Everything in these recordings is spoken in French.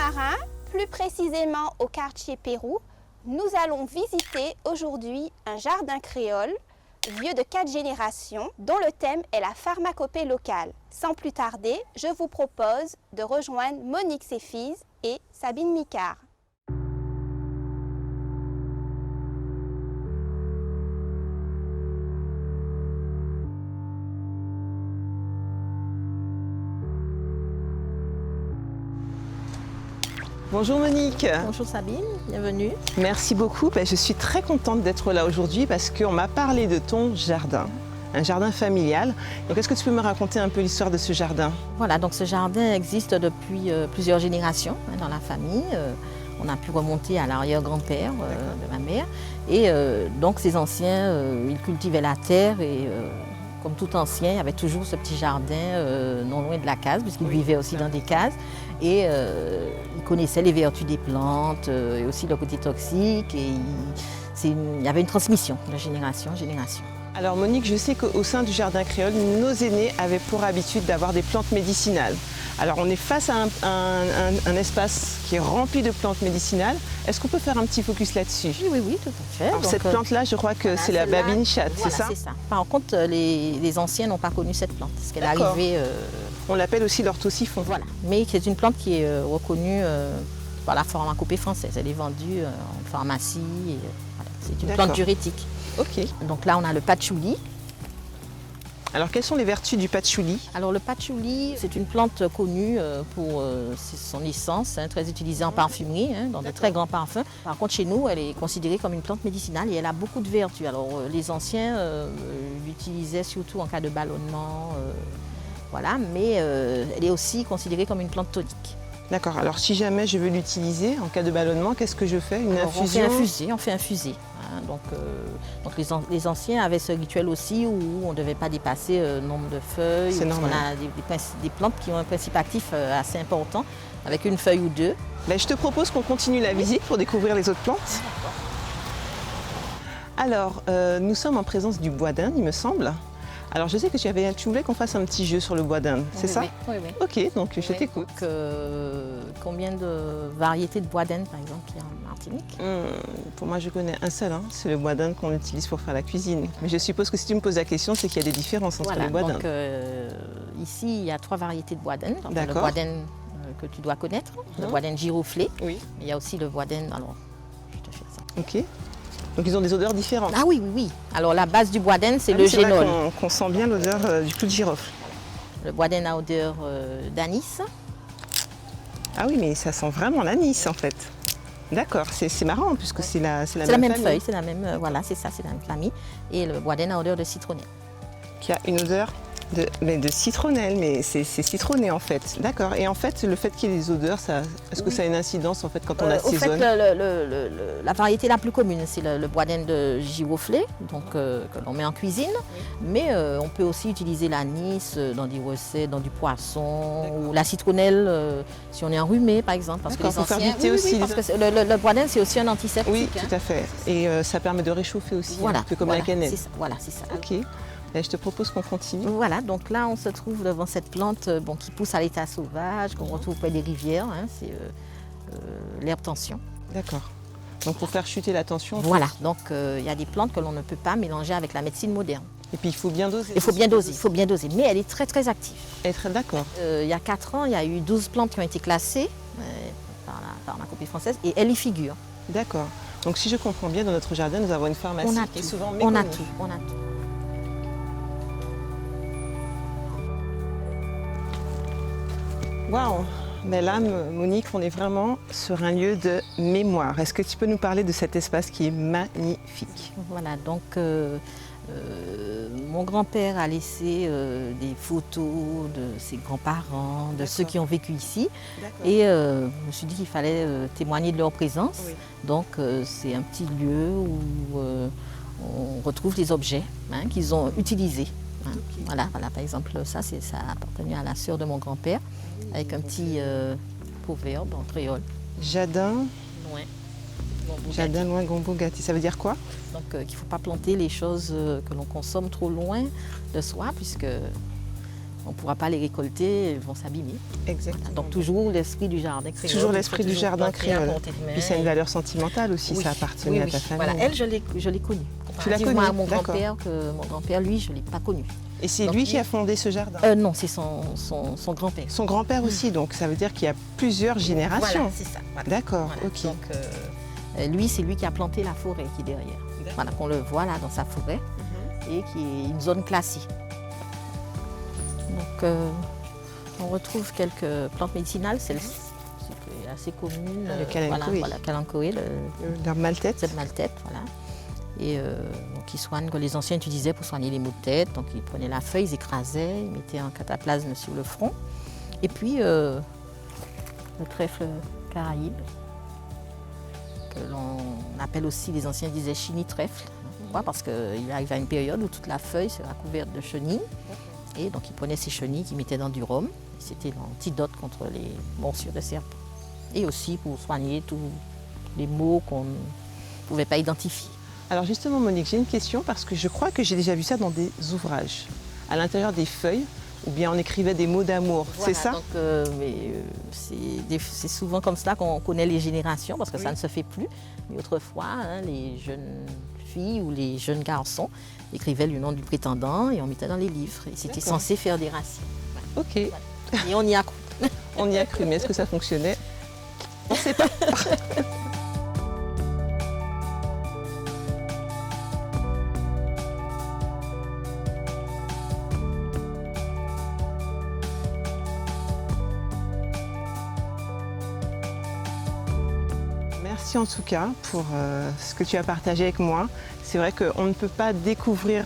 Marin, plus précisément au quartier Pérou, nous allons visiter aujourd'hui un jardin créole, vieux de 4 générations, dont le thème est la pharmacopée locale. Sans plus tarder, je vous propose de rejoindre Monique Séfiz et Sabine Micard. Bonjour Monique. Bonjour Sabine, bienvenue. Merci beaucoup. Je suis très contente d'être là aujourd'hui parce qu'on m'a parlé de ton jardin, un jardin familial. Donc est-ce que tu peux me raconter un peu l'histoire de ce jardin? Voilà, donc ce jardin existe depuis plusieurs générations dans la famille. On a pu remonter à l'arrière-grand-père de ma mère. Et donc ces anciens, ils cultivaient la terre et comme tout ancien, il y avait toujours ce petit jardin non loin de la case, puisqu'ils vivaient aussi dans des cases. Et ils connaissaient les vertus des plantes et aussi le côté toxique. Et il y avait une transmission de génération en génération. Alors Monique, je sais qu'au sein du jardin créole, nos aînés avaient pour habitude d'avoir des plantes médicinales. Alors on est face à un espace qui est rempli de plantes médicinales. Est-ce qu'on peut faire un petit focus là-dessus? Oui, tout à fait. Alors donc, cette plante-là, je crois que voilà, c'est la babine chatte, voilà, c'est ça? C'est ça. Par contre, les anciens n'ont pas connu cette plante, parce qu'elle est arrivée... On l'appelle aussi l'orthosiphon. Voilà, mais c'est une plante qui est reconnue par la pharmacopée française. Elle est vendue en pharmacie. Voilà. C'est une plante diurétique. Ok. Donc là, on a le patchouli. Alors, quelles sont les vertus du patchouli? Alors, le patchouli, c'est une plante connue pour son essence, très utilisée en parfumerie, dans de très grands parfums. Par contre, chez nous, elle est considérée comme une plante médicinale et elle a beaucoup de vertus. Alors, les anciens l'utilisaient surtout en cas de ballonnement, voilà, mais elle est aussi considérée comme une plante tonique. D'accord. Alors, si jamais je veux l'utiliser en cas de ballonnement, qu'est-ce que je fais? Une infusion? On fait infuser. Donc les anciens avaient ce rituel aussi où on ne devait pas dépasser le nombre de feuilles. C'est normal. On a des plantes qui ont un principe actif assez important, avec une feuille ou deux. Je te propose qu'on continue la visite pour découvrir les autres plantes. Alors, nous sommes en présence du bois d'Inde, il me semble. Alors, je sais que tu voulais qu'on fasse un petit jeu sur le bois d'Inde, c'est ça? Oui. Ok, donc je t'écoute. Combien de variétés de bois d'Inde, par exemple, il y a en Martinique? Pour moi, je connais un seul, c'est le bois d'Inde qu'on utilise pour faire la cuisine. Mais je suppose que si tu me poses la question, c'est qu'il y a des différences entre les bois d'Inde. Donc, ici, il y a 3 variétés de bois d'Inde. Le bois d'Inde que tu dois connaître, le bois d'Inde giroflé. Oui. Il y a aussi le bois d'Inde, alors, je te fais ça. Ok. Donc ils ont des odeurs différentes. Ah oui. Alors la base du bois d'Inde, c'est le génol. Qu'on sent bien l'odeur du clou de girofle. Le bois d'Inde a odeur d'anis. Ah oui, mais ça sent vraiment l'anis en fait. D'accord, c'est marrant puisque c'est la même feuille, c'est la même, voilà, c'est ça, c'est la même famille. Et le bois d'Inde a odeur de citronnelle. Qui a une odeur de citronnelle, mais c'est citronné en fait. D'accord. Et en fait, le fait qu'il y ait des odeurs, est-ce que ça a une incidence en fait quand on assaisonne? En fait, la variété la plus commune, c'est le bois d'Inde giroflé, donc que l'on met en cuisine. Mais on peut aussi utiliser l'anis dans des recettes, dans du poisson, ou la citronnelle si on est enrhumé par exemple. Parce que les anciens, aussi. Parce que le bois d'Inde, c'est aussi un antiseptique. Oui, tout à fait. Et ça permet de réchauffer aussi, un peu comme la cannelle. Voilà, c'est ça. Ok. Je te propose qu'on continue. Voilà, donc là on se trouve devant cette plante qui pousse à l'état sauvage, qu'on retrouve près des rivières, c'est l'herbe tension. D'accord. Donc pour faire chuter la tension. Voilà, donc il y a des plantes que l'on ne peut pas mélanger avec la médecine moderne. Et puis il faut bien doser. Il faut bien doser, mais elle est très très active. D'accord. Il y a 4 ans, il y a eu 12 plantes qui ont été classées par la pharmacopée française et elle y figure. D'accord. Donc si je comprends bien, dans notre jardin, nous avons une pharmacie qui est souvent méconnue. On a tout. Waouh! Mais là, Monique, on est vraiment sur un lieu de mémoire. Est-ce que tu peux nous parler de cet espace qui est magnifique? Voilà, donc mon grand-père a laissé des photos de ses grands-parents, de ceux qui ont vécu ici. Et je me suis dit qu'il fallait témoigner de leur présence. Oui. Donc c'est un petit lieu où on retrouve des objets qu'ils ont utilisés. Okay. Voilà, par exemple, ça appartenait à la sœur de mon grand-père, avec un petit proverbe en créole. Jardin loin gombo gâté. Ça veut dire quoi? Donc qu'il ne faut pas planter les choses que l'on consomme trop loin de soi, puisque on ne pourra pas les récolter, elles vont s'abîmer. Exactement. Donc toujours l'esprit du jardin créole. Toujours l'esprit du jardin planter à créole. portée de main. Puis c'est une valeur sentimentale aussi, Oui, ça appartenait à ta famille. Voilà, elle, je l'ai connue. Tu l'as Comparativement connue, à mon d'accord. grand-père, mon grand-père, lui, je ne l'ai pas connu. Et c'est Donc, lui qui a fondé ce jardin? Non, c'est son grand-père. Son grand-père aussi, donc ça veut dire qu'il y a plusieurs générations. Voilà, c'est ça. Voilà. D'accord, Voilà. ok. Donc, lui, c'est lui qui a planté la forêt qui est derrière. Voilà, qu'on le voit là dans sa forêt et qui est une zone classée. Donc, on retrouve quelques plantes médicinales, celle-ci, qui est assez commune. Le kalanchoé. Voilà, kalanchoé, L'herbe maltaite. cette maltête, voilà. Et donc, ils soignent, que les anciens utilisaient pour soigner les maux de tête. Donc, ils prenaient la feuille, ils écrasaient, ils mettaient un cataplasme sur le front. Et puis, le trèfle caraïbe, que l'on appelle aussi, les anciens disaient chini-trèfle. Pourquoi? Parce qu'il arrive à une période où toute la feuille sera couverte de chenilles. Et donc, ils prenaient ces chenilles qu'ils mettaient dans du rhum. C'était l'antidote contre les morsures de serpents. Et aussi pour soigner tous les maux qu'on ne pouvait pas identifier. Alors justement, Monique, j'ai une question parce que je crois que j'ai déjà vu ça dans des ouvrages. À l'intérieur des feuilles, ou bien on écrivait des mots d'amour, Voilà, c'est ça? Donc, c'est souvent comme ça qu'on connaît les générations, parce que ça ne se fait plus. Mais autrefois, les jeunes filles ou les jeunes garçons écrivaient le nom du prétendant et on mettait dans les livres. Et c'était D'accord. censé faire des racines. Ok, Et on y a cru. on y a cru, mais est-ce que ça fonctionnait? On ne sait pas. Merci en tout cas pour ce que tu as partagé avec moi. C'est vrai qu'on ne peut pas découvrir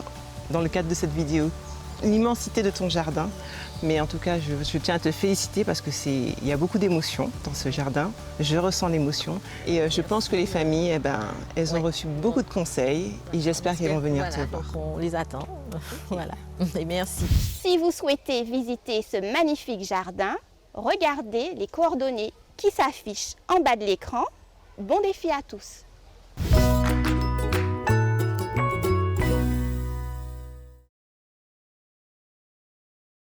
dans le cadre de cette vidéo l'immensité de ton jardin, mais en tout cas je tiens à te féliciter parce qu'il y a beaucoup d'émotions dans ce jardin. Je ressens l'émotion et je pense que les familles, elles ont reçu beaucoup de conseils et j'espère qu'elles vont venir te voir. Donc on les attend. Voilà. Et merci. Si vous souhaitez visiter ce magnifique jardin, regardez les coordonnées qui s'affichent en bas de l'écran. Bon défi à tous!